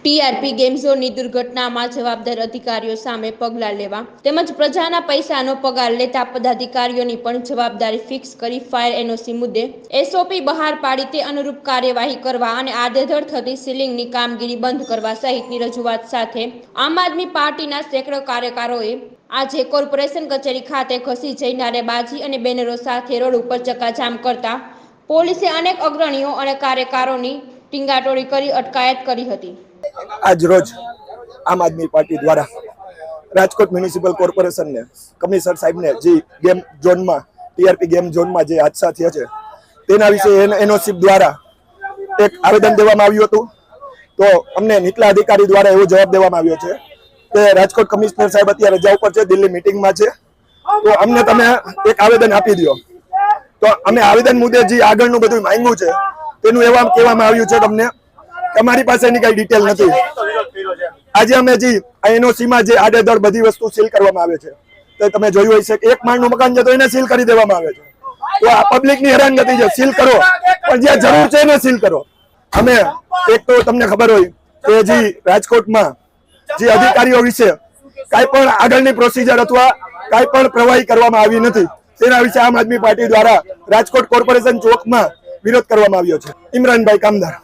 TRP game ઝોનની દુર્ઘટનામાં જવાબદાર અધિકારીઓ સામે પગલાં લેવા તેમજ પ્રજાના પૈસાનો પગાર લેતા પદાધિકારીઓની પણ જવાબદારી ફિક્સ કરી ફાયર એનઓસી મુદ્દે એસઓપી બહાર પાડી તે અનુરૂપ કાર્યવાહી કરવા અને આડેધડ થતી સીલિંગની કામગીરી બંધ કરવા સહિતની રજૂઆત સાથે આમ આદમી પાર્ટીના સેંકડો કાર્યકરોએ આજે કોર્પોરેશન કચેરી ખાતે ઘસી જઈ નારેબાજી અને બેનરો સાથે રોડ ઉપર ચક્કાજામ કરતા પોલીસે અનેક અગ્રણીઓ અને કાર્યકરોની ટીંગાટોળી કરી અટકાયત કરી હતી। આજ રોજ આમ આદમી પાર્ટી દ્વારા રાજકોટ મ્યુનિસિપલ કોર્પોરેશન ને કમિશનર સાહેબ ને જે ગેમ ઝોનમાં ટીઆરપી ગેમ ઝોનમાં જે હાદસા થયા છે તેના વિશે એનઓસી દ્વારા એક આવેદન દેવામાં આવ્યું હતું। તો અમને નીચલા અધિકારી દ્વારા એવો જવાબ દેવામાં આવ્યો છે કે રાજકોટ કમિશનર સાહેબ અત્યારે રજા ઉપર છે, દિલ્હી મિટિંગમાં છે, તો અમને તમે એક આવેદન આપી દો। તો અમે આવેદન મુદ્દે જે આગળનું બધું માંગ્યું છે તેનું એવા કહેવામાં આવ્યું છે તમને તમારી પાસે એની કઈ ડિટેલ નથી। આજે અમે જે એનઓસી માં જે આડેધડ બધી વસ્તુ સીલ કરવામાં આવે છે તો તમે જોયું હશે કે એક માળનું મકાન છે તો એને સીલ કરી દેવામાં આવે છે। તો આ પબ્લિક ની હેરાનગતિ છે, સીલ કરો પણ જ્યાં જરૂર છે એને સીલ કરો। અમે એક તો તમને ખબર હોય કે જે રાજકોટમાં જે અધિકારીઓ વિશે કાંઈ પણ આગળની પ્રોસિજર અથવા કાંઈ પણ પ્રવાહી કરવામાં આવી નથી તેના વિશે આમ આદમી પાર્ટી દ્વારા રાજકોટ કોર્પોરેશન ચોકમાં વિરોધ કરવામાં આવ્યો છે। ઇમરાનભાઈ કામદાર।